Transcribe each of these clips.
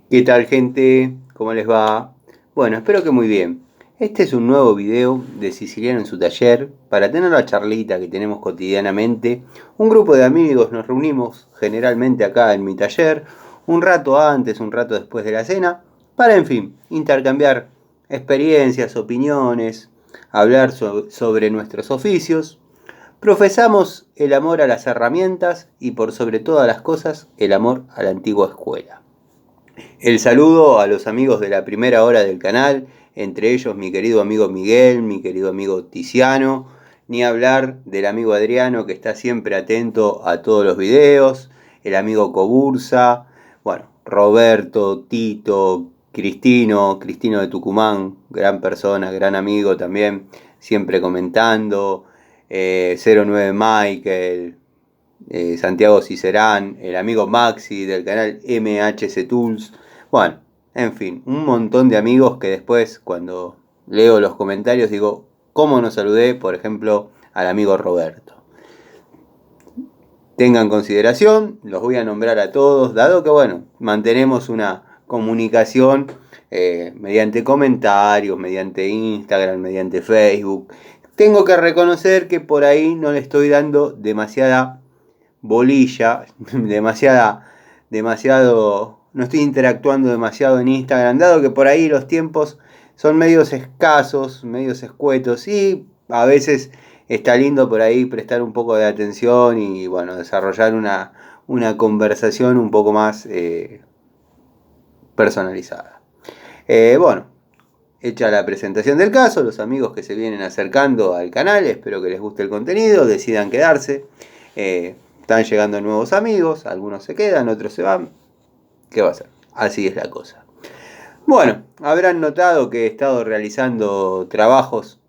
¿Qué tal, gente? ¿Cómo les va? Bueno, espero que muy bien. Este es un nuevo video de Siciliano en su taller para tener la charlita que tenemos cotidianamente. Un grupo de amigos nos reunimos generalmente acá en mi taller, un rato antes, un rato después de la cena, para, en fin, intercambiar experiencias, opiniones, hablar sobre nuestros oficios. Profesamos el amor a las herramientas y, por sobre todas las cosas, el amor a la antigua escuela. El saludo a los amigos de la primera hora del canal, entre ellos mi querido amigo Miguel, mi querido amigo Tiziano, ni hablar del amigo Adriano que está siempre atento a todos los videos, el amigo Cobursa, bueno, Roberto, Tito, Cristino de Tucumán, gran persona, gran amigo también, siempre comentando, 09 Michael, Santiago Cicerán, el amigo Maxi del canal MHC Tools. Bueno, en fin, un montón de amigos que después cuando leo los comentarios digo, ¿cómo no saludé, por ejemplo, al amigo Roberto? Tengan consideración, los voy a nombrar a todos, dado que, bueno, mantenemos una comunicación mediante comentarios, mediante Instagram, mediante Facebook. Tengo que reconocer que por ahí no le estoy dando demasiada bolilla, no estoy interactuando demasiado en Instagram, dado que por ahí los tiempos son medios escasos, medios escuetos, y a veces está lindo por ahí prestar un poco de atención y bueno, desarrollar una conversación un poco más personalizada. Bueno, hecha la presentación del caso, los amigos que se vienen acercando al canal, espero que les guste el contenido, decidan quedarse. Están llegando nuevos amigos, algunos se quedan, otros se van. ¿Qué va a ser? Así es la cosa. Bueno, habrán notado que he estado realizando trabajos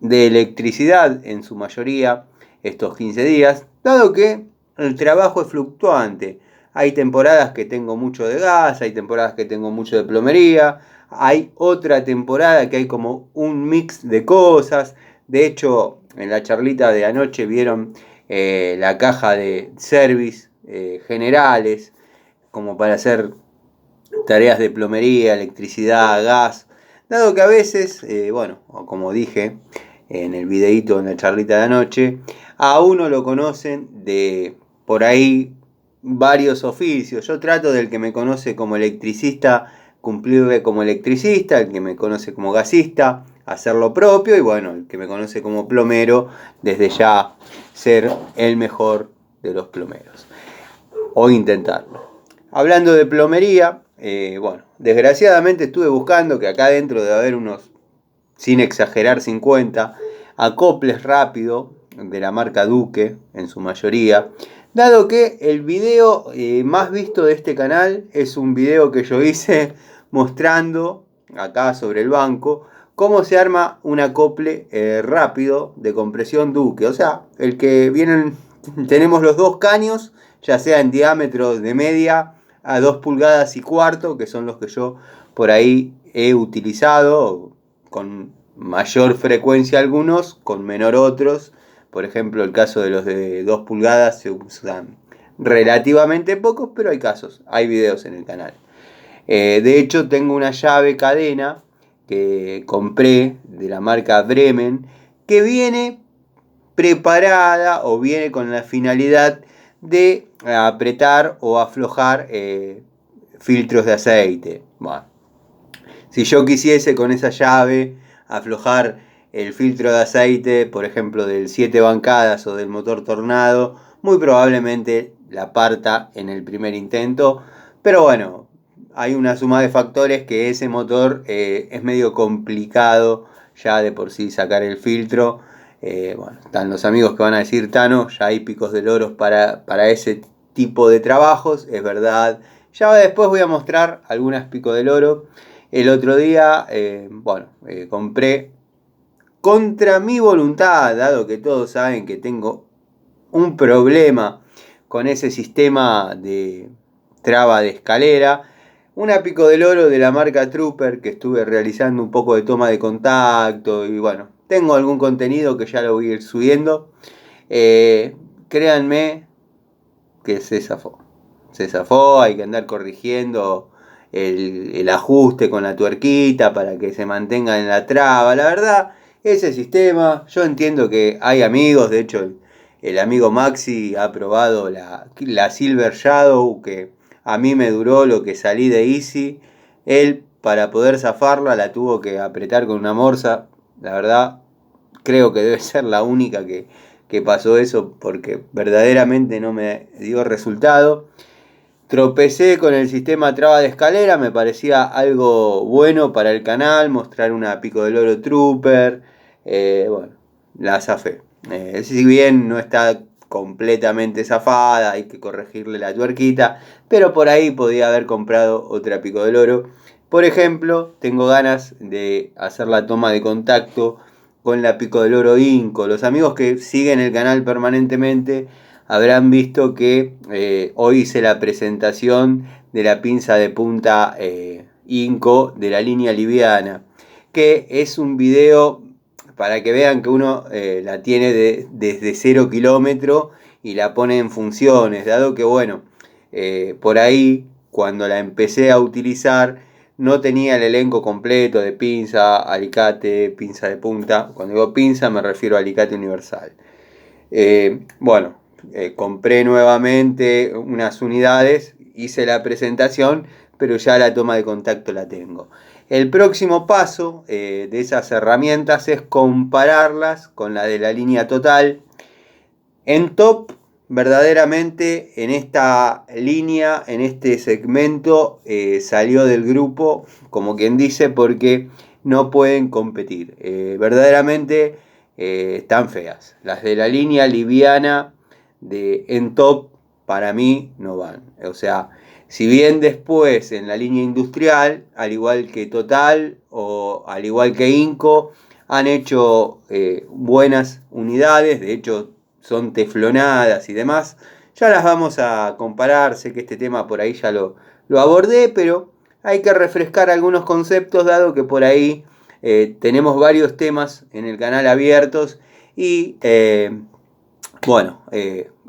de electricidad en su mayoría estos 15 días, dado que el trabajo es fluctuante. Hay temporadas que tengo mucho de gas, hay temporadas que tengo mucho de plomería, hay otra temporada que hay como un mix de cosas. De hecho, en la charlita de anoche vieron la caja de service generales, como para hacer tareas de plomería, electricidad, gas. Dado que a veces, bueno, como dije en el videíto, en la charlita de anoche, a uno lo conocen de por ahí varios oficios. Yo trato del que me conoce como electricista, cumplirle como electricista, el que me conoce como gasista, hacer lo propio, y bueno, el que me conoce como plomero, desde ya ser el mejor de los plomeros. O intentarlo. Hablando de plomería, bueno, desgraciadamente estuve buscando que acá dentro debe haber unos, sin exagerar, 50 acoples rápido de la marca Duque en su mayoría, dado que el video más visto de este canal es un video que yo hice mostrando acá sobre el banco cómo se arma un acople rápido de compresión Duque, o sea, el que vienen, tenemos los dos caños, ya sea en diámetro de media a 2 pulgadas y cuarto, que son los que yo por ahí he utilizado con mayor frecuencia algunos, con menor otros. Por ejemplo, el caso de los de 2 pulgadas se usan relativamente pocos, pero hay casos, hay videos en el canal. De hecho, tengo una llave cadena que compré de la marca Bremen, que viene preparada o viene con la finalidad de apretar o aflojar filtros de aceite. Bueno, si yo quisiese con esa llave aflojar el filtro de aceite, por ejemplo, del 7 bancadas o del motor Tornado, muy probablemente la parta en el primer intento. Pero bueno, hay una suma de factores que ese motor es medio complicado ya de por sí sacar el filtro. Bueno, están los amigos que van a decir, Tano, ya hay picos de loros para ese tipo de trabajos, es verdad. Ya después voy a mostrar algunas picos de loro. El otro día, compré contra mi voluntad, dado que todos saben que tengo un problema con ese sistema de traba de escalera, una pico del oro de la marca Trooper que estuve realizando un poco de toma de contacto y bueno, tengo algún contenido que ya lo voy a ir subiendo. Créanme que se zafó, hay que andar corrigiendo el ajuste con la tuerquita para que se mantenga en la traba. La verdad, ese sistema, yo entiendo que hay amigos, de hecho el amigo Maxi ha probado la Silver Shadow, que a mí me duró lo que salí de Easy. Él, para poder zafarla, la tuvo que apretar con una morsa. La verdad, creo que debe ser la única que pasó eso, porque verdaderamente no me dio resultado. Tropecé con el sistema traba de escalera, me parecía algo bueno para el canal, mostrar una Pico del Oro Trooper. Bueno, la zafé. Si bien no está completamente zafada, hay que corregirle la tuerquita, pero por ahí podía haber comprado otra Pico del Oro. Por ejemplo, tengo ganas de hacer la toma de contacto con la Pico del Oro Inco. Los amigos que siguen el canal permanentemente habrán visto que hoy hice la presentación de la pinza de punta Inco de la línea liviana, que es un video para que vean que uno la tiene desde 0 kilómetro y la pone en funciones, dado que bueno, por ahí cuando la empecé a utilizar no tenía el elenco completo de pinza, alicate, pinza de punta. Cuando digo pinza me refiero a alicate universal. Bueno, compré nuevamente unas unidades, hice la presentación, pero ya la toma de contacto la tengo. El próximo paso de esas herramientas es compararlas con la de la línea total. En top, verdaderamente en esta línea, en este segmento, salió del grupo, como quien dice, porque no pueden competir. Verdaderamente están feas. Las de la línea liviana en top, para mí, no van. O sea, si bien después en la línea industrial, al igual que Total o al igual que Inco, han hecho buenas unidades, de hecho son teflonadas y demás, ya las vamos a comparar. Sé que este tema por ahí ya lo abordé, pero hay que refrescar algunos conceptos, dado que por ahí tenemos varios temas en el canal abiertos y bueno,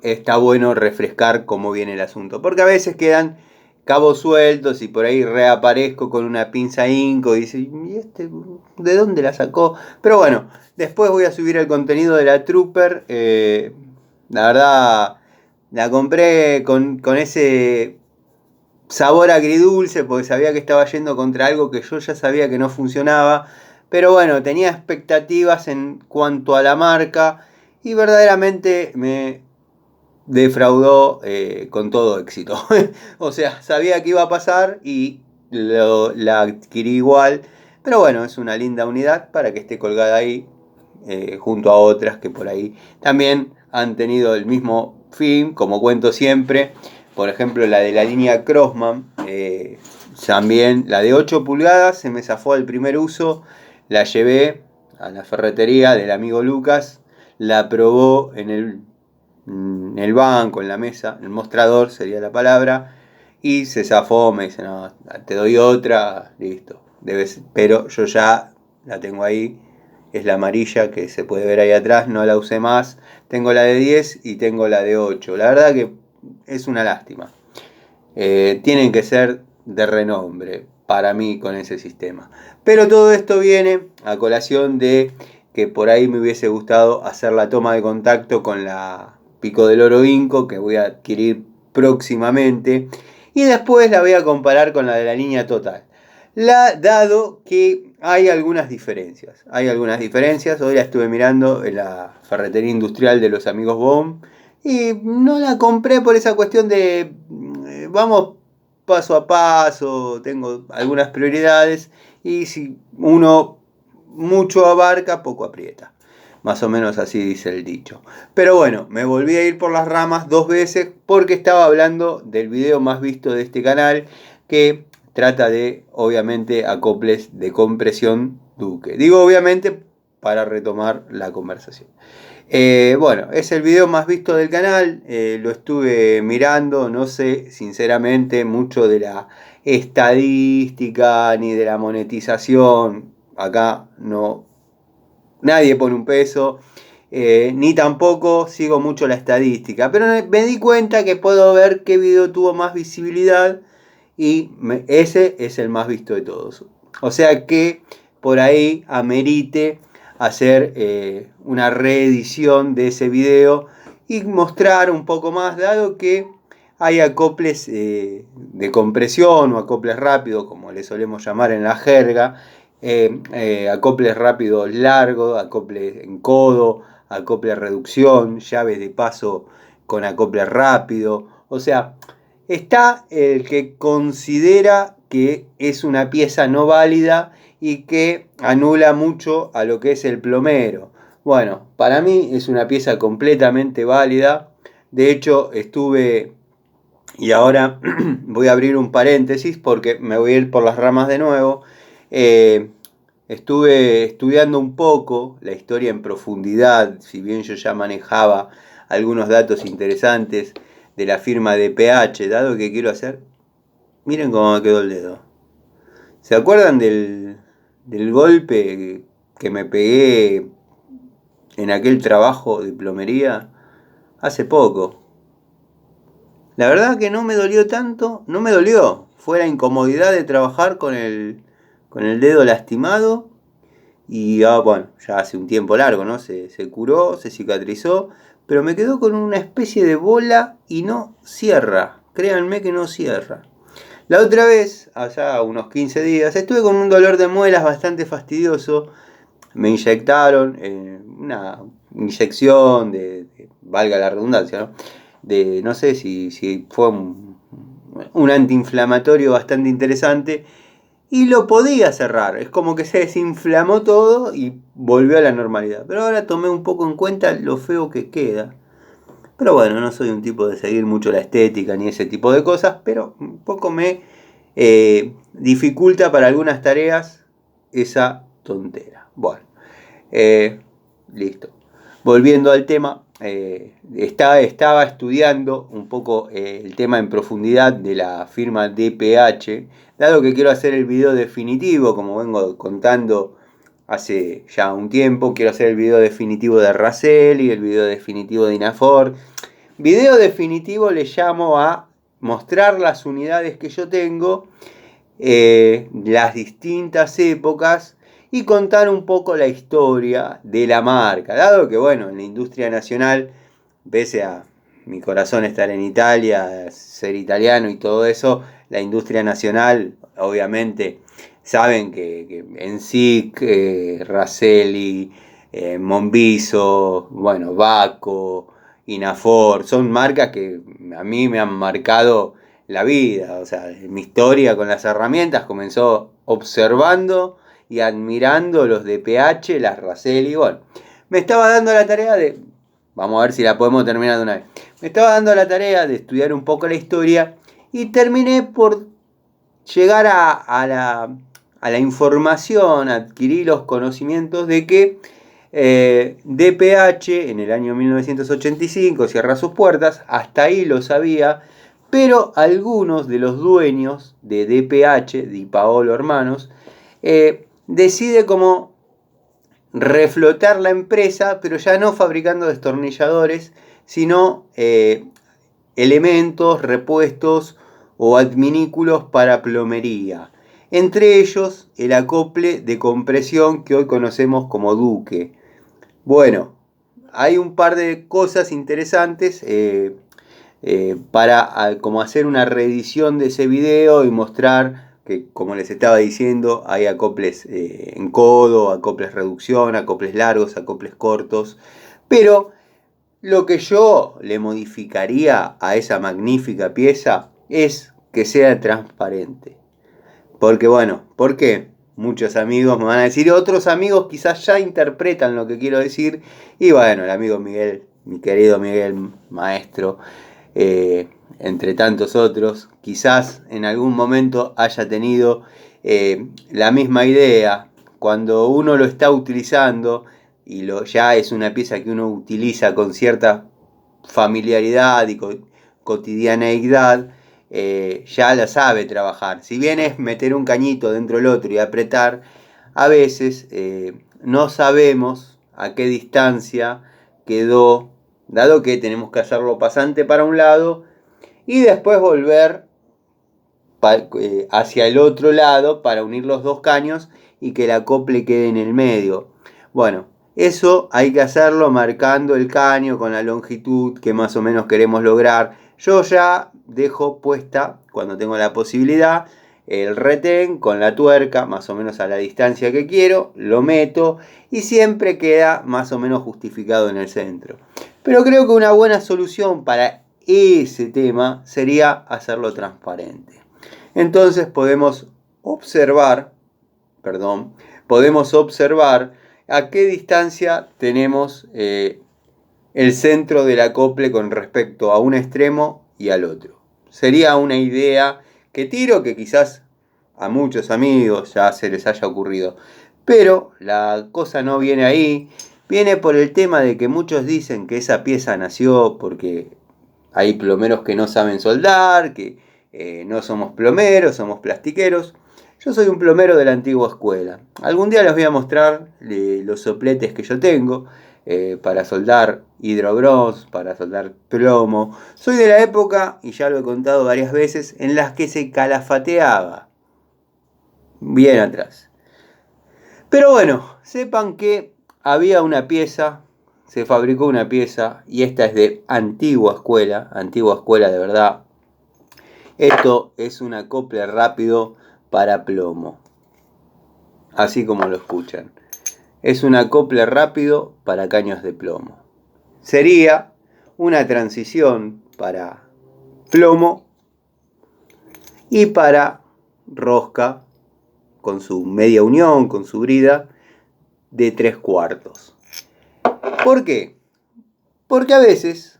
está bueno refrescar cómo viene el asunto, porque a veces quedan cabos sueltos y por ahí reaparezco con una pinza Inco y dice, ¿y este de dónde la sacó? Pero bueno, después voy a subir el contenido de la Trooper. La verdad, la compré con ese sabor agridulce, porque sabía que estaba yendo contra algo que yo ya sabía que no funcionaba. Pero bueno, tenía expectativas en cuanto a la marca y verdaderamente me defraudó con todo éxito. O sea, sabía que iba a pasar y la adquirí igual. Pero bueno, es una linda unidad para que esté colgada ahí junto a otras que por ahí también han tenido el mismo fin, como cuento siempre. Por ejemplo, la de la línea Crossman, también la de 8 pulgadas, se me zafó al primer uso, la llevé a la ferretería del amigo Lucas, la probó en el banco, en la mesa, en el mostrador sería la palabra, y se zafó, me dice, no, te doy otra, listo. Pero yo ya la tengo ahí, es la amarilla que se puede ver ahí atrás, no la usé más. Tengo la de 10 y tengo la de 8. La verdad que es una lástima. Tienen que ser de renombre para mí con ese sistema. Pero todo esto viene a colación de que por ahí me hubiese gustado hacer la toma de contacto con la Pico del Oro Inco, que voy a adquirir próximamente, y después la voy a comparar con la de la línea total. Dado que hay algunas diferencias. Hoy la estuve mirando en la ferretería industrial de los amigos Bohm y no la compré por esa cuestión de vamos paso a paso, tengo algunas prioridades y si uno mucho abarca, poco aprieta. Más o menos así dice el dicho. Pero bueno, me volví a ir por las ramas 2 veces porque estaba hablando del video más visto de este canal, que trata de, obviamente, acoples de compresión Duke. Digo obviamente para retomar la conversación. Bueno, es el video más visto del canal, lo estuve mirando, no sé sinceramente mucho de la estadística ni de la monetización, acá no, nadie pone un peso, ni tampoco sigo mucho la estadística, pero me di cuenta que puedo ver qué video tuvo más visibilidad y ese es el más visto de todos. O sea que por ahí amerite hacer una reedición de ese video y mostrar un poco más, dado que hay acoples de compresión o acoples rápidos, como le solemos llamar en la jerga, acoples rápidos largos, acoples en codo, acople reducción, llaves de paso con acople rápido. O sea, está el que considera que es una pieza no válida y que anula mucho a lo que es el plomero. Bueno, para mí es una pieza completamente válida. De hecho, y ahora voy a abrir un paréntesis porque me voy a ir por las ramas de nuevo. Estuve estudiando un poco la historia en profundidad, si bien yo ya manejaba algunos datos interesantes de la firma de PH, dado que quiero hacer. Miren cómo me quedó el dedo. ¿Se acuerdan del golpe que me pegué en aquel trabajo de plomería hace poco? La verdad que no me dolió tanto, no me dolió. Fue la incomodidad de trabajar con el dedo lastimado. Y bueno, ya hace un tiempo largo, ¿no? Se curó, se cicatrizó, pero me quedó con una especie de bola y no cierra. Créanme que no cierra. La otra vez, allá unos 15 días, estuve con un dolor de muelas bastante fastidioso. Me inyectaron una inyección valga la redundancia, ¿no? No sé si fue un antiinflamatorio bastante interesante y lo podía cerrar. Es como que se desinflamó todo y volvió a la normalidad. Pero ahora tomé un poco en cuenta lo feo que queda. Pero bueno, no soy un tipo de seguir mucho la estética ni ese tipo de cosas, pero un poco me dificulta para algunas tareas esa tontera. Bueno, listo. Volviendo al tema, estaba estudiando un poco el tema en profundidad de la firma DPH, dado que quiero hacer el video definitivo, como vengo contando hace ya un tiempo, quiero hacer el video definitivo de Racel y el video definitivo de Inafor. Video definitivo le llamo a mostrar las unidades que yo tengo, las distintas épocas y contar un poco la historia de la marca. Dado que, bueno, en la industria nacional, pese a mi corazón estar en Italia, ser italiano y todo eso, la industria nacional, obviamente, saben que Ensic, Raselli, Monviso, bueno, Baco, Inafor, son marcas que a mí me han marcado la vida. O sea, mi historia con las herramientas comenzó observando y admirando los DPH, las Raselli. Bueno, me estaba dando la tarea de, vamos a ver si la podemos terminar de una vez, me estaba dando la tarea de estudiar un poco la historia y terminé por llegar a la información, adquirí los conocimientos de que DPH en el año 1985 cierra sus puertas, hasta ahí lo sabía, pero algunos de los dueños de DPH, Di Paolo Hermanos, decide como reflotar la empresa, pero ya no fabricando destornilladores, sino elementos, repuestos o adminículos para plomería. Entre ellos el acople de compresión que hoy conocemos como Duque. Bueno, hay un par de cosas interesantes para como hacer una reedición de ese video y mostrar que, como les estaba diciendo, hay acoples en codo, acoples reducción, acoples largos, acoples cortos. Pero lo que yo le modificaría a esa magnífica pieza es que sea transparente. Porque bueno, ¿por qué? Muchos amigos me van a decir, otros amigos quizás ya interpretan lo que quiero decir. Y bueno, el amigo Miguel, mi querido Miguel, maestro, entre tantos otros, quizás en algún momento haya tenido la misma idea. Cuando uno lo está utilizando y ya es una pieza que uno utiliza con cierta familiaridad y cotidianeidad, ya la sabe trabajar. Si bien es meter un cañito dentro del otro y apretar, a veces no sabemos a qué distancia quedó, dado que tenemos que hacerlo pasante para un lado y después volver hacia el otro lado para unir los dos caños y que el acople quede en el medio. Bueno, eso hay que hacerlo marcando el caño con la longitud que más o menos queremos lograr. Yo ya dejo puesta, cuando tengo la posibilidad, el retén con la tuerca más o menos a la distancia que quiero, lo meto y siempre queda más o menos justificado en el centro. Pero creo que una buena solución para ese tema sería hacerlo transparente. Entonces podemos observar a qué distancia tenemos el centro del acople con respecto a un extremo y al otro. Sería una idea que tiro, que quizás a muchos amigos ya se les haya ocurrido. Pero la cosa no viene ahí, viene por el tema de que muchos dicen que esa pieza nació porque hay plomeros que no saben soldar, que no somos plomeros, somos plastiqueros. Yo soy un plomero de la antigua escuela. Algún día les voy a mostrar los sopletes que yo tengo para soldar hidrobronce, para soldar plomo. Soy de la época, y ya lo he contado varias veces, en las que se calafateaba. Bien atrás. Pero bueno, sepan que había una pieza, se fabricó una pieza, y esta es de antigua escuela de verdad. Esto es un acople rápido para plomo, así como lo escuchan. Es un acople rápido para caños de plomo. Sería una transición para plomo y para rosca con su media unión, con su brida de 3/4. ¿Por qué? Porque a veces,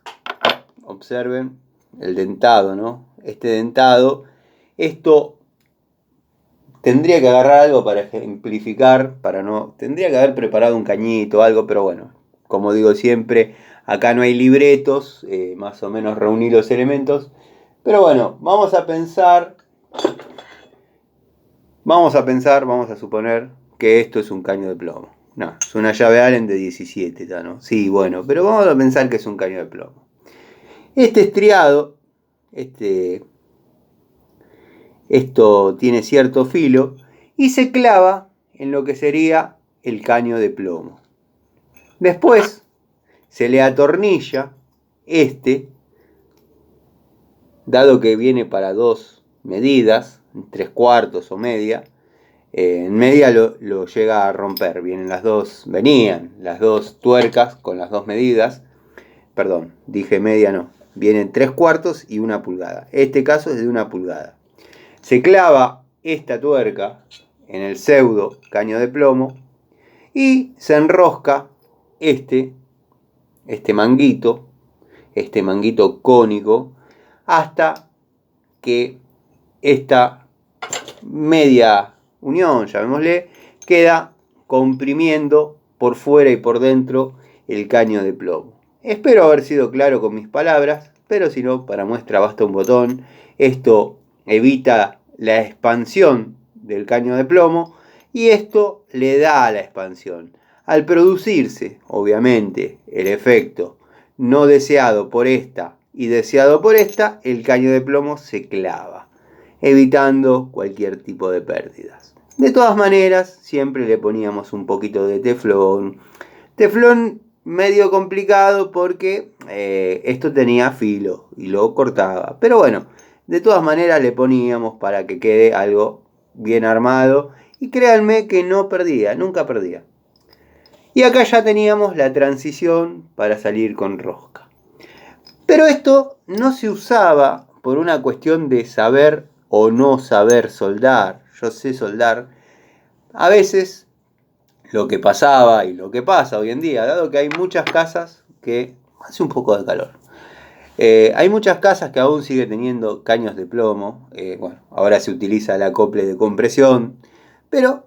observen el dentado, ¿no? Este dentado, esto tendría que agarrar algo para ejemplificar, tendría que haber preparado un cañito o algo, pero bueno, como digo siempre, acá no hay libretos, más o menos reuní los elementos, pero bueno, vamos a suponer que esto es un caño de plomo. No, es una llave Allen de 17, ¿ya no? Sí, bueno, pero vamos a pensar que es un caño de plomo. Este estriado, esto tiene cierto filo y se clava en lo que sería el caño de plomo. Después se le atornilla dado que viene para dos medidas, 3/4 o media, en media lo llega a romper. Venían las dos tuercas con las dos medidas. Perdón, dije media no. Vienen 3/4 y 1 pulgada. Este caso es de 1 pulgada. Se clava esta tuerca en el pseudo caño de plomo y se enrosca este manguito cónico, hasta que esta media unión, llamémosle, queda comprimiendo por fuera y por dentro el caño de plomo. Espero haber sido claro con mis palabras, pero si no, para muestra basta un botón. Esto evita la expansión del caño de plomo y esto le da a la expansión. Al producirse, obviamente, el efecto no deseado por esta y deseado por esta, el caño de plomo se clava, evitando cualquier tipo de pérdidas. De todas maneras, siempre le poníamos un poquito de teflón. Teflón medio complicado porque esto tenía filo y lo cortaba. Pero bueno, de todas maneras le poníamos para que quede algo bien armado. Y créanme que no perdía, nunca perdía. Y acá ya teníamos la transición para salir con rosca. Pero esto no se usaba por una cuestión de saber o no saber soldar. Yo sé soldar. A veces lo que pasaba y lo que pasa hoy en día, dado que hay muchas casas que hace un poco de calor. Hay muchas casas que aún siguen teniendo caños de plomo. Bueno, ahora se utiliza el acople de compresión, pero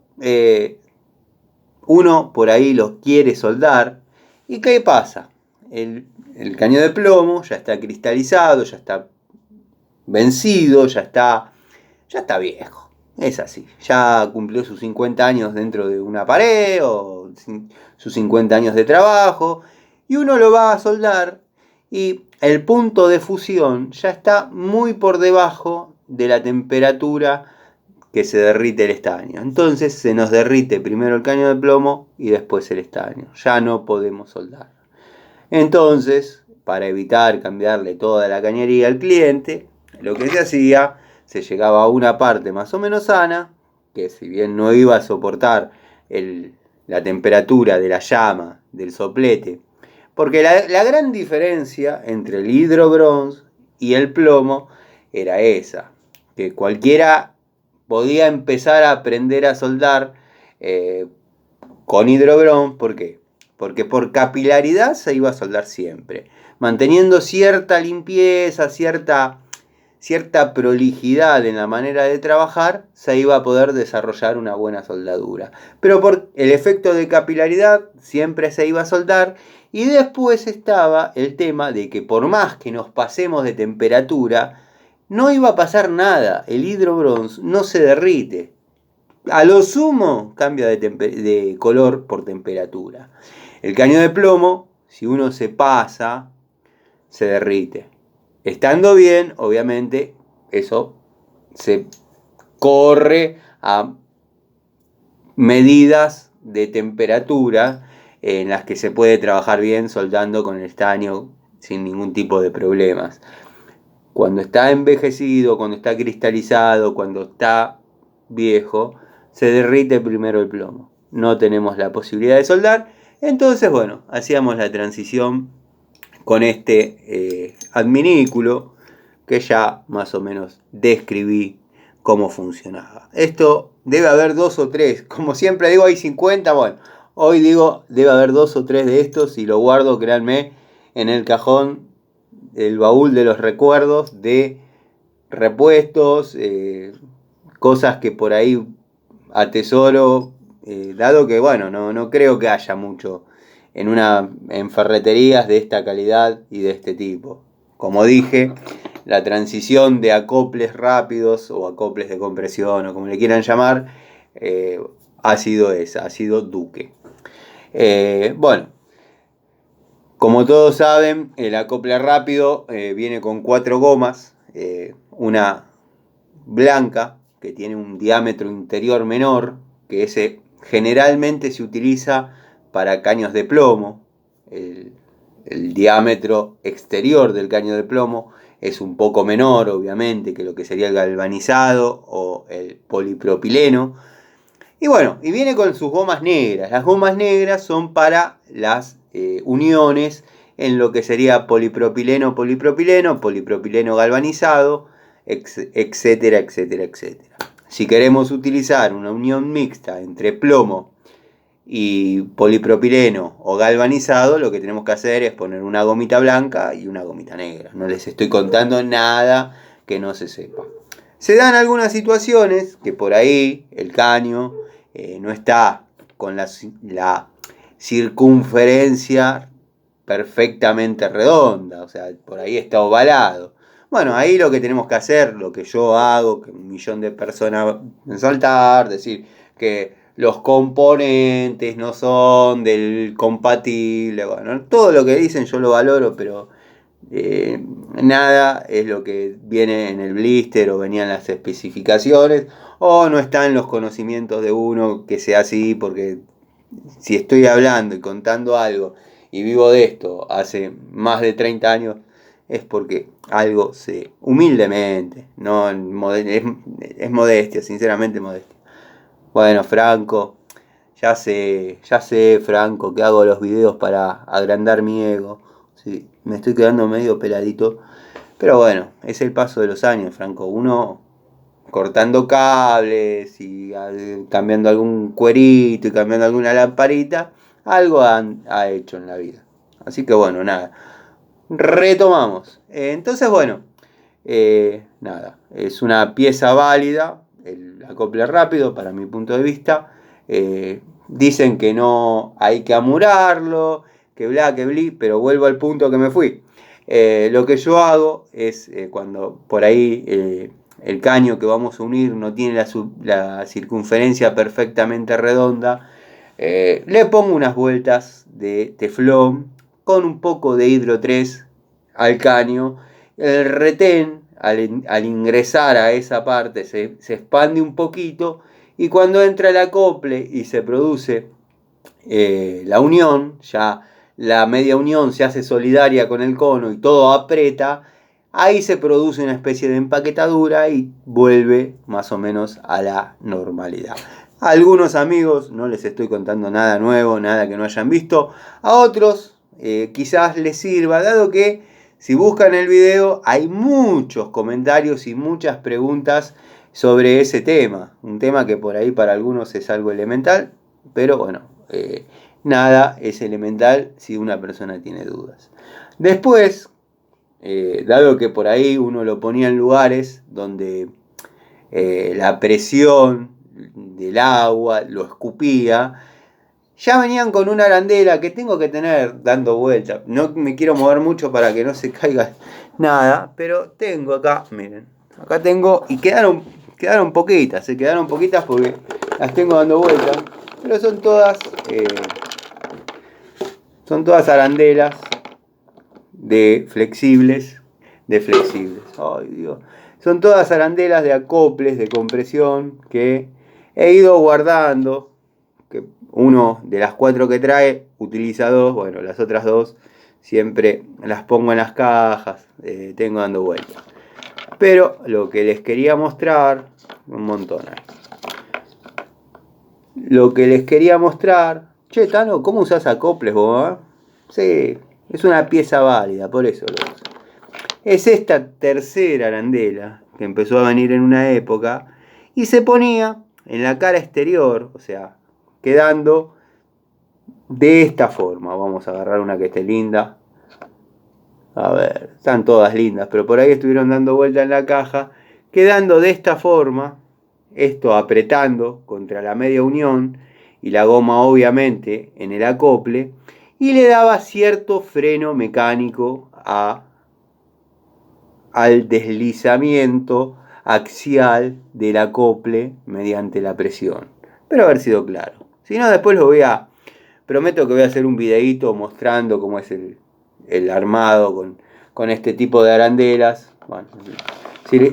uno por ahí los quiere soldar. ¿Y qué pasa? El caño de plomo ya está cristalizado, ya está vencido, ya está viejo. Es así, ya cumplió sus 50 años dentro de una pared o sus 50 años de trabajo y uno lo va a soldar y el punto de fusión ya está muy por debajo de la temperatura que se derrite el estaño. Entonces se nos derrite primero el caño de plomo y después el estaño. Ya no podemos soldar. Entonces, para evitar cambiarle toda la cañería al cliente, lo que se hacía, se llegaba a una parte más o menos sana, que si bien no iba a soportar la temperatura de la llama, del soplete, porque la gran diferencia entre el hidrobronce y el plomo era esa, que cualquiera podía empezar a aprender a soldar con hidrobronce. ¿Por qué? Porque por capilaridad se iba a soldar siempre, manteniendo cierta limpieza, cierta prolijidad en la manera de trabajar, se iba a poder desarrollar una buena soldadura. Pero por el efecto de capilaridad siempre se iba a soldar. Y después estaba el tema de que por más que nos pasemos de temperatura, no iba a pasar nada. El hidrobronce no se derrite. A lo sumo cambia de color por temperatura. El caño de plomo, si uno se pasa, se derrite. Estando bien, obviamente, eso se corre a medidas de temperatura en las que se puede trabajar bien soldando con el estaño sin ningún tipo de problemas. Cuando está envejecido, cuando está cristalizado, cuando está viejo, se derrite primero el plomo. No tenemos la posibilidad de soldar. Entonces, bueno, hacíamos la transición con este adminículo que ya más o menos describí cómo funcionaba. Esto debe haber 2 o 3, como siempre digo, hay 50, bueno, hoy digo debe haber 2 o 3 de estos y lo guardo, créanme, en el cajón, el baúl de los recuerdos de repuestos, cosas que por ahí atesoro, dado que bueno, no creo que haya mucho en ferreterías de esta calidad y de este tipo. Como dije, la transición de acoples rápidos o acoples de compresión o como le quieran llamar, ha sido esa, ha sido Duque. Bueno, como todos saben, el acople rápido viene con 4 gomas, una blanca que tiene un diámetro interior menor, que ese generalmente se utiliza para caños de plomo. El diámetro exterior del caño de plomo es un poco menor, obviamente, que lo que sería el galvanizado o el polipropileno. Y bueno, y viene con sus gomas negras. Las gomas negras son para las uniones en lo que sería polipropileno, polipropileno galvanizado, etcétera, etcétera, etcétera. Si queremos utilizar una unión mixta entre plomo y polipropileno o galvanizado, lo que tenemos que hacer es poner una gomita blanca y una gomita negra. No les estoy contando nada que no se sepa. Se dan algunas situaciones que por ahí el caño no está con la circunferencia perfectamente redonda, o sea, por ahí está ovalado. Bueno, ahí lo que tenemos que hacer, lo que yo hago, que 1.000.000 de personas saltar, decir que los componentes no son del compatible, bueno, todo lo que dicen yo lo valoro, pero nada es lo que viene en el blister o venían las especificaciones, o no está en los conocimientos de uno que sea así, porque si estoy hablando y contando algo y vivo de esto hace más de 30 años, es porque algo sé, humildemente, no es modestia, sinceramente modestia. Bueno, Franco, ya sé, Franco, que hago los videos para agrandar mi ego. Sí, me estoy quedando medio peladito, pero bueno, es el paso de los años, Franco. Uno cortando cables y cambiando algún cuerito y cambiando alguna lamparita, algo ha hecho en la vida. Así que bueno, nada, retomamos. Entonces, bueno, nada, es una pieza válida, el acople rápido para mi punto de vista. Dicen que no hay que amurarlo, que bla, que bli, pero vuelvo al punto que me fui. Lo que yo hago es cuando por ahí el caño que vamos a unir no tiene la circunferencia perfectamente redonda, le pongo unas vueltas de teflón con un poco de hidro 3 al caño. El retén al ingresar a esa parte se expande un poquito, y cuando entra el acople y se produce la unión, ya la media unión se hace solidaria con el cono y todo aprieta, ahí se produce una especie de empaquetadura y vuelve más o menos a la normalidad. A algunos amigos no les estoy contando nada nuevo, nada que no hayan visto. A otros quizás les sirva, dado que si buscan el video hay muchos comentarios y muchas preguntas sobre ese tema. Un tema que por ahí para algunos es algo elemental, pero bueno, nada es elemental si una persona tiene dudas. Después, dado que por ahí uno lo ponía en lugares donde la presión del agua lo escupía, ya venían con una arandela que tengo que tener dando vuelta. No me quiero mover mucho para que no se caiga nada, pero tengo acá, miren, acá tengo, y quedaron poquitas, se quedaron poquitas porque las tengo dando vuelta, pero son todas arandelas de flexibles. Ay, Dios. Son todas arandelas de acoples, de compresión, que he ido guardando. Que uno de las 4 que trae utiliza 2, bueno, las otras 2 siempre las pongo en las cajas, tengo dando vueltas. Pero lo que les quería mostrar, un montón ahí. Lo que les quería mostrar, che, Tano, ¿cómo usás acoples vos? Sí, es una pieza válida, por eso lo uso. Es esta tercera arandela que empezó a venir en una época y se ponía en la cara exterior, o sea, quedando de esta forma. Vamos a agarrar una que esté linda. A ver, están todas lindas, pero por ahí estuvieron dando vuelta en la caja, quedando de esta forma, esto apretando contra la media unión y la goma obviamente en el acople, y le daba cierto freno mecánico al deslizamiento axial del acople mediante la presión. Espero haber sido claro. Si no, después prometo que voy a hacer un videíto mostrando cómo es el armado con este tipo de arandelas. Bueno,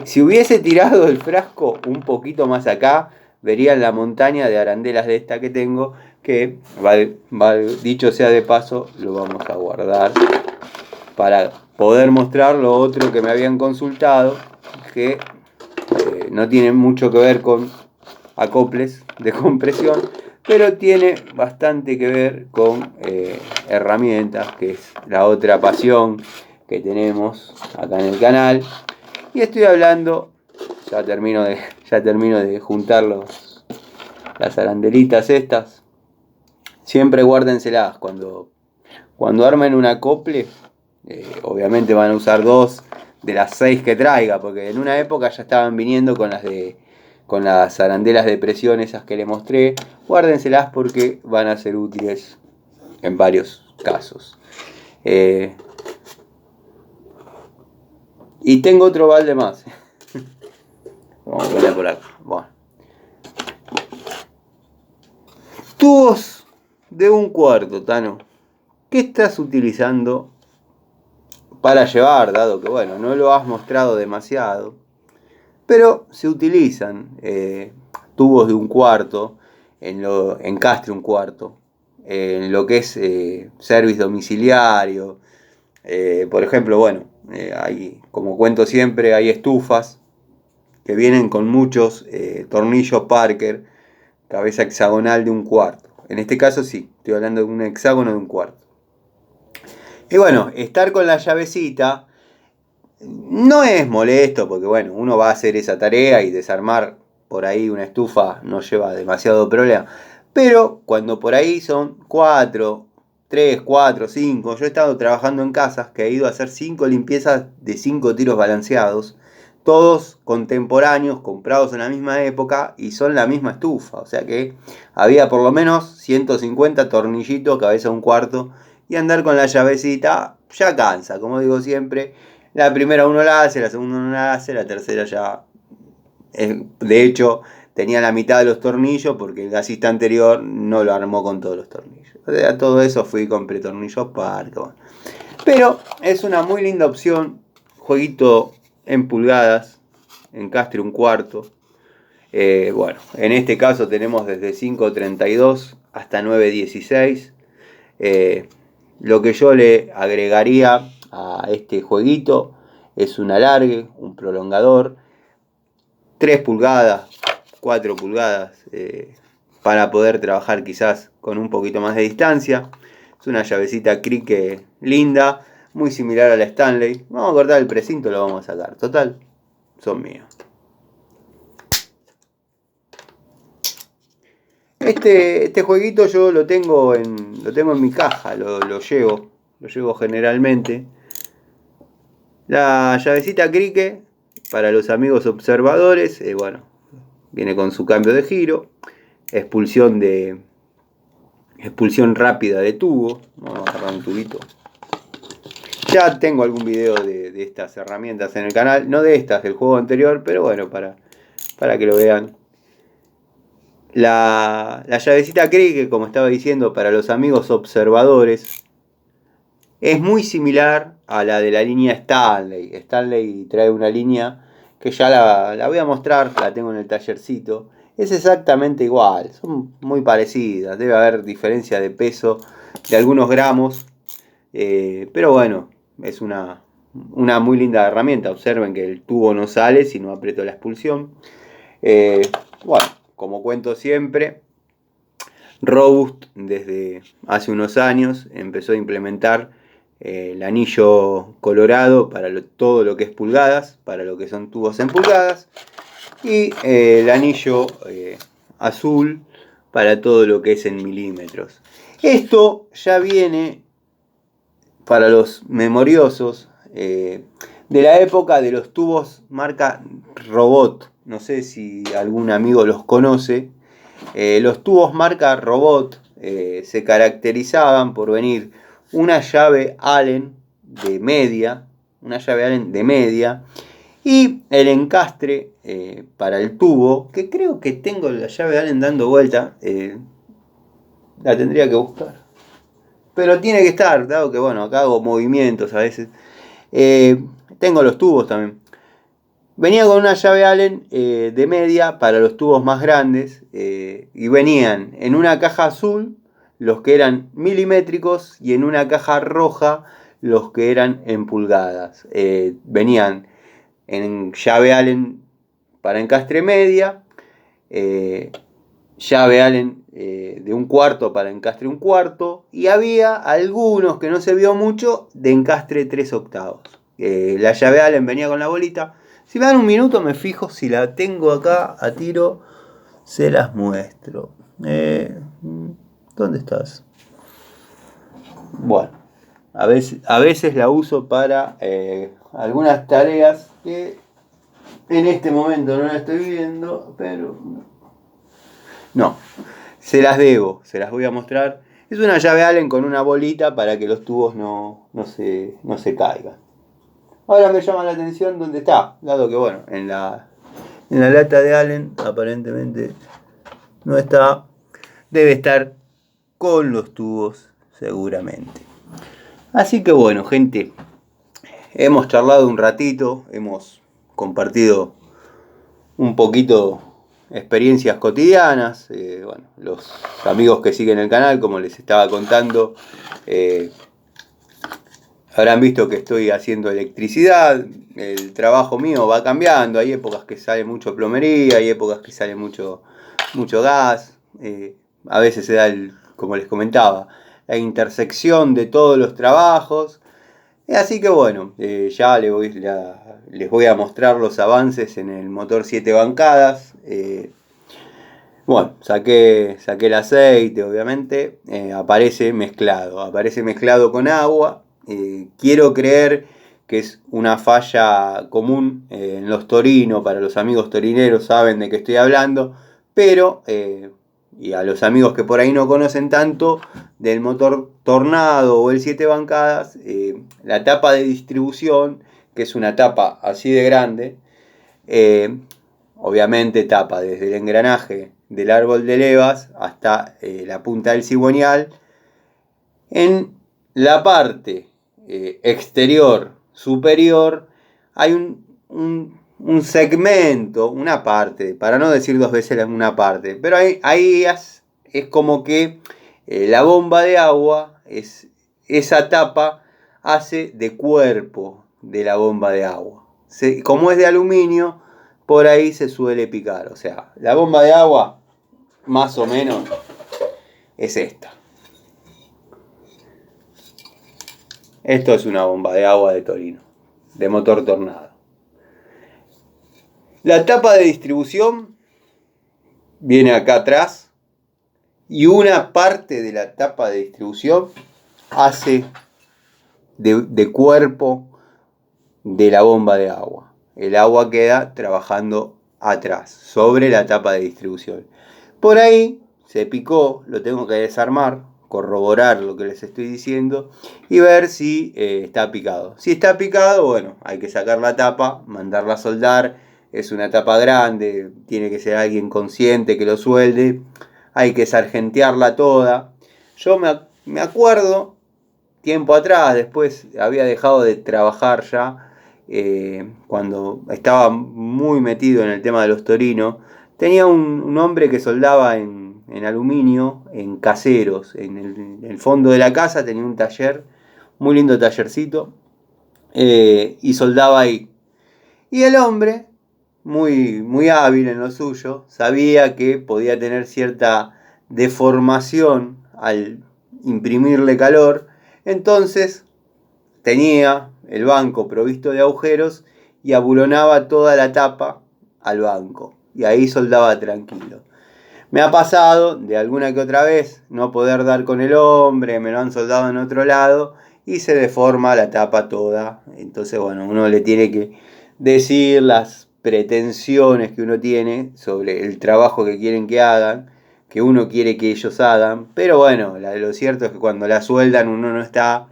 si hubiese tirado el frasco un poquito más acá, verían la montaña de arandelas de esta que tengo, que dicho sea de paso, lo vamos a guardar para poder mostrar lo otro que me habían consultado, que no tiene mucho que ver con acoples de compresión, pero tiene bastante que ver con herramientas, que es la otra pasión que tenemos acá en el canal. Y estoy hablando, ya termino de juntar las arandelitas estas. Siempre guárdenselas cuando armen un acople. Obviamente van a usar 2 de las 6 que traiga, porque en una época ya estaban viniendo con las arandelas de presión esas que les mostré. Guárdenselas porque van a ser útiles en varios casos. Y tengo otro balde más. Vamos a poner por acá. Bueno. Tubos de 1/4, Tano. ¿Qué estás utilizando para llevar? Dado que, bueno, no lo has mostrado demasiado. Pero se utilizan tubos de 1/4, en castre 1/4, en lo que es service domiciliario. Por ejemplo, bueno, como cuento siempre, hay estufas que vienen con muchos tornillos Parker, cabeza hexagonal de 1/4. En este caso sí, estoy hablando de un hexágono de 1/4. Y bueno, estar con la llavecita no es molesto, porque bueno, uno va a hacer esa tarea y desarmar por ahí una estufa no lleva demasiado problema. Pero cuando por ahí son 3, 4, 5, yo he estado trabajando en casas que he ido a hacer 5 limpiezas de 5 tiros balanceados, todos contemporáneos, comprados en la misma época y son la misma estufa. O sea que había por lo menos 150 tornillitos, cabeza 1/4, y andar con la llavecita ya cansa, como digo siempre. La primera uno la hace, la segunda uno la hace, la tercera ya... de hecho, tenía la mitad de los tornillos porque el gasista anterior no lo armó con todos los tornillos. O sea, todo eso fui y compré tornillos Parker. Pero es una muy linda opción, jueguito en pulgadas, encastre 1/4. Bueno, en este caso tenemos desde 5.32 hasta 9.16. Lo que yo le agregaría a este jueguito es un alargue, un prolongador, 3 pulgadas, 4 pulgadas, para poder trabajar quizás con un poquito más de distancia. Es una llavecita crique linda, muy similar a la Stanley. Vamos a cortar el precinto, lo vamos a sacar. Total, son míos. Este jueguito yo lo tengo en mi caja, lo llevo generalmente. La llavecita crique, para los amigos observadores, bueno, viene con su cambio de giro, expulsión rápida de tubo. Vamos a agarrar un tubito. Ya tengo algún video de estas herramientas en el canal, no de estas, del juego anterior, pero bueno, para que lo vean. La llavecita crique, como estaba diciendo, para los amigos observadores, es muy similar a la de la línea Stanley. Stanley trae una línea que ya la voy a mostrar, la tengo en el tallercito. Es exactamente igual, son muy parecidas, debe haber diferencia de peso de algunos gramos, pero bueno, es una muy linda herramienta. Observen que el tubo no sale si no aprieto la expulsión. Bueno, como cuento siempre, Robust desde hace unos años empezó a implementar el anillo colorado para todo lo que es pulgadas, para lo que son tubos en pulgadas, y el anillo azul para todo lo que es en milímetros. Esto ya viene para los memoriosos de la época de los tubos marca Robot. No sé si algún amigo los conoce. Los tubos marca Robot se caracterizaban por venir una llave Allen de media, y el encastre para el tubo, que creo que tengo la llave Allen dando vuelta, la tendría que buscar, pero tiene que estar, dado que bueno, acá hago movimientos a veces. Tengo los tubos también. Venía con una llave Allen de media para los tubos más grandes, y venían en una caja azul los que eran milimétricos y en una caja roja los que eran en pulgadas. Venían en llave Allen para encastre media, llave Allen de 1/4 para encastre 1/4, y había algunos que no se vio mucho de encastre 3/8. La llave Allen venía con la bolita. Si me dan un minuto me fijo si la tengo acá a tiro, se las muestro. ¿Dónde estás? Bueno, a veces la uso para algunas tareas que en este momento no la estoy viendo, pero no, se las debo, se las voy a mostrar. Es una llave Allen con una bolita para que los tubos no se caigan. Ahora me llama la atención dónde está, dado que bueno, en la lata de Allen aparentemente no está. Debe estar con los tubos seguramente. Así que bueno, gente, hemos charlado un ratito, hemos compartido un poquito experiencias cotidianas. Bueno, los amigos que siguen el canal, como les estaba contando, habrán visto que estoy haciendo electricidad. El trabajo mío va cambiando. Hay épocas que sale mucho plomería, hay épocas que sale mucho gas. A veces se da, como les comentaba, la intersección de todos los trabajos. Así que bueno, ya les voy a mostrar los avances en el motor 7 bancadas. Bueno, saqué el aceite, obviamente. Aparece mezclado con agua. Quiero creer que es una falla común en los torinos. Para los amigos torineros saben de qué estoy hablando, pero y a los amigos que por ahí no conocen tanto del motor Tornado o el 7 bancadas, la tapa de distribución, que es una tapa así de grande, obviamente tapa desde el engranaje del árbol de levas hasta la punta del cigüeñal. En la parte exterior superior hay un segmento, una parte, para no decir dos veces una parte, pero ahí es como que la bomba de agua, esa tapa hace de cuerpo de la bomba de agua. Como es de aluminio, por ahí se suele picar. O sea, la bomba de agua, más o menos, es esta. Esto es una bomba de agua de Torino, de motor Tornado. La tapa de distribución viene acá atrás y una parte de la tapa de distribución hace de cuerpo de la bomba de agua. El agua queda trabajando atrás, sobre la tapa de distribución. Por ahí se picó, lo tengo que desarmar, corroborar lo que les estoy diciendo y ver si está picado. Si está picado, bueno, hay que sacar la tapa, mandarla a soldar. Es una tapa grande, tiene que ser alguien consciente que lo suelde. Hay que sargentearla toda. Yo me acuerdo, tiempo atrás, después había dejado de trabajar ya, cuando estaba muy metido en el tema de los Torinos, tenía un hombre que soldaba en aluminio, en Caseros, en el fondo de la casa tenía un taller, muy lindo tallercito, y soldaba ahí. Y el hombre, muy hábil en lo suyo, sabía que podía tener cierta deformación al imprimirle calor, entonces tenía el banco provisto de agujeros y abulonaba toda la tapa al banco. Y ahí soldaba tranquilo. Me ha pasado de alguna que otra vez no poder dar con el hombre, me lo han soldado en otro lado y se deforma la tapa toda. Entonces, bueno, uno le tiene que decir las pretensiones que uno tiene sobre el trabajo que quieren que hagan, que uno quiere que ellos hagan. Pero bueno, lo cierto es que cuando la sueldan uno no está.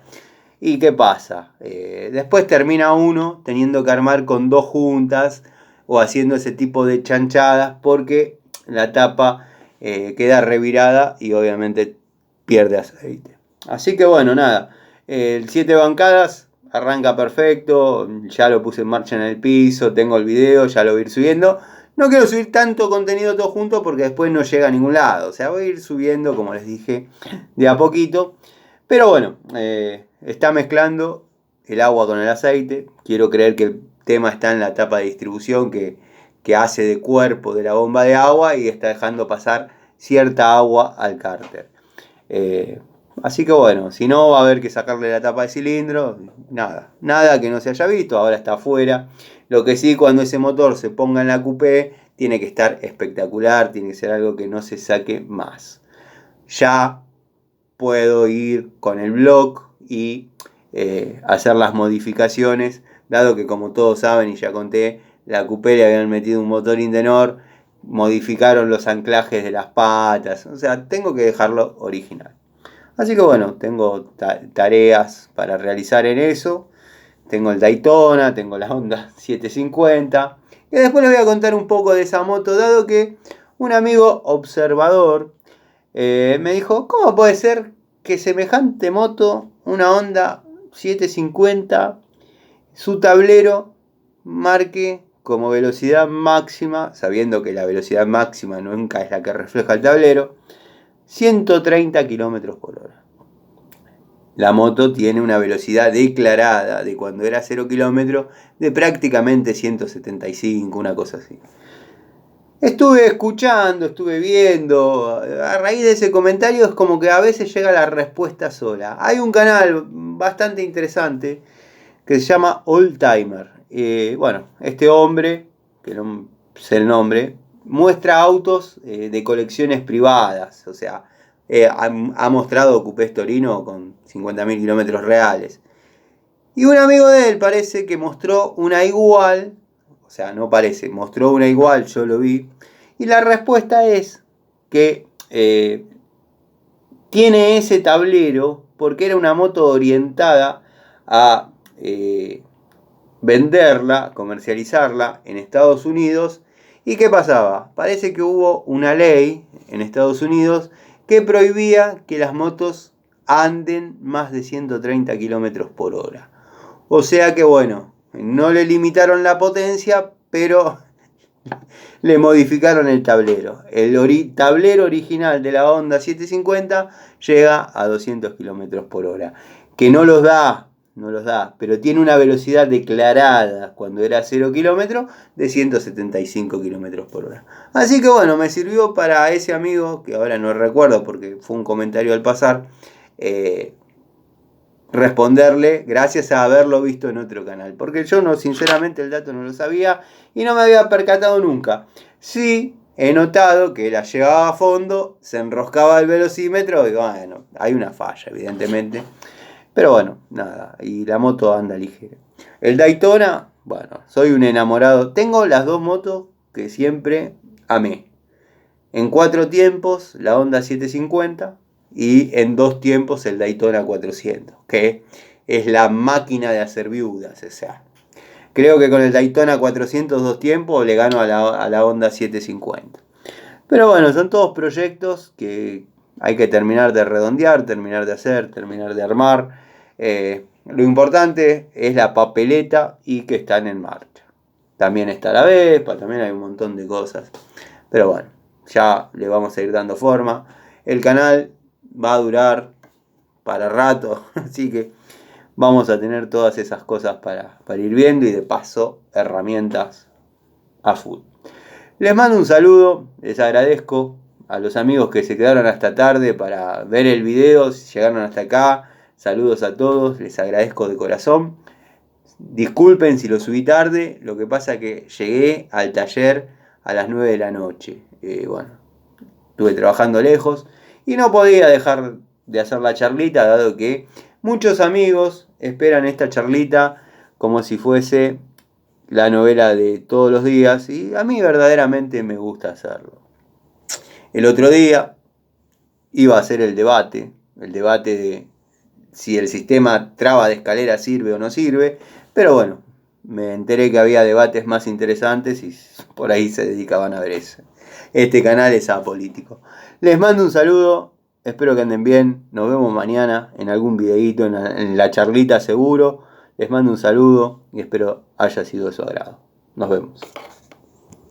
¿Y qué pasa? Después termina uno teniendo que armar con dos juntas o haciendo ese tipo de chanchadas porque la tapa queda revirada y obviamente pierde aceite. Así que bueno, nada. El 7 bancadas arranca perfecto. Ya lo puse en marcha en el piso. Tengo el video, ya lo voy a ir subiendo. No quiero subir tanto contenido todo junto porque después no llega a ningún lado. O sea, voy a ir subiendo, como les dije, de a poquito. Pero bueno, está mezclando el agua con el aceite. Quiero creer que el tema está en la tapa de distribución que hace de cuerpo de la bomba de agua y está dejando pasar cierta agua al cárter. Así que bueno, si no va a haber que sacarle la tapa de cilindro, nada que no se haya visto, ahora está afuera. Lo que sí, cuando ese motor se ponga en la coupé, tiene que estar espectacular, tiene que ser algo que no se saque más. Ya puedo ir con el blog y hacer las modificaciones, dado que como todos saben y ya conté, la coupé le habían metido un motor Indenor, modificaron los anclajes de las patas, o sea, tengo que dejarlo original. Así que bueno, tengo tareas para realizar en eso. Tengo el Daytona, tengo la Honda 750. Y después les voy a contar un poco de esa moto, dado que un amigo observador me dijo, ¿cómo puede ser que semejante moto, una Honda 750, su tablero marque como velocidad máxima, sabiendo que la velocidad máxima nunca es la que refleja el tablero, 130 km por hora? La moto tiene una velocidad declarada de cuando era 0 km de prácticamente 175, una cosa así. Estuve escuchando, estuve viendo, a raíz de ese comentario es como que a veces llega la respuesta sola. Hay un canal bastante interesante que se llama Oldtimer. Bueno, este hombre, que no sé el nombre, muestra autos de colecciones privadas, o sea, ha mostrado coupés Torino con 50.000 kilómetros reales. Y un amigo de él parece que mostró una igual, o sea, no parece, mostró una igual, yo lo vi. Y la respuesta es que tiene ese tablero porque era una moto orientada a venderla, comercializarla en Estados Unidos. ¿Y qué pasaba? Parece que hubo una ley en Estados Unidos que prohibía que las motos anden más de 130 km por hora. O sea que bueno, no le limitaron la potencia, pero le modificaron el tablero. El tablero original de la Honda 750 llega a 200 km por hora. Que no los da, pero tiene una velocidad declarada cuando era 0 km de 175 km por hora. Así que bueno, me sirvió para ese amigo, que ahora no recuerdo porque fue un comentario al pasar, responderle gracias a haberlo visto en otro canal. Porque yo no, sinceramente el dato no lo sabía y no me había percatado nunca. Sí, he notado que la llevaba a fondo, se enroscaba el velocímetro y bueno, hay una falla evidentemente. Pero bueno, nada, y la moto anda ligera. El Daytona, bueno, soy un enamorado. Tengo las dos motos que siempre amé. En 4 tiempos la Honda 750 y en 2 tiempos el Daytona 400, que es la máquina de hacer viudas. O sea, creo que con el Daytona 400 2 tiempos le gano a la Honda 750. Pero bueno, son todos proyectos que hay que terminar de redondear, terminar de hacer, terminar de armar. Lo importante es la papeleta y que están en marcha. También está la Vespa, también hay un montón de cosas. Pero bueno, ya le vamos a ir dando forma. El canal va a durar para rato, así que vamos a tener todas esas cosas para ir viendo y de paso herramientas a full. Les mando un saludo, les agradezco a los amigos que se quedaron hasta tarde para ver el video, si llegaron hasta acá, saludos a todos, les agradezco de corazón. Disculpen si lo subí tarde, lo que pasa que llegué al taller a las 9 de la noche. Bueno, estuve trabajando lejos y no podía dejar de hacer la charlita, dado que muchos amigos esperan esta charlita como si fuese la novela de todos los días y a mí verdaderamente me gusta hacerlo. El otro día iba a hacer el debate de si el sistema traba de escalera sirve o no sirve, pero bueno, me enteré que había debates más interesantes y por ahí se dedicaban a ver eso. Este canal es apolítico. Les mando un saludo, espero que anden bien, nos vemos mañana en algún videíto, en la charlita seguro. Les mando un saludo y espero haya sido de su agrado. Nos vemos.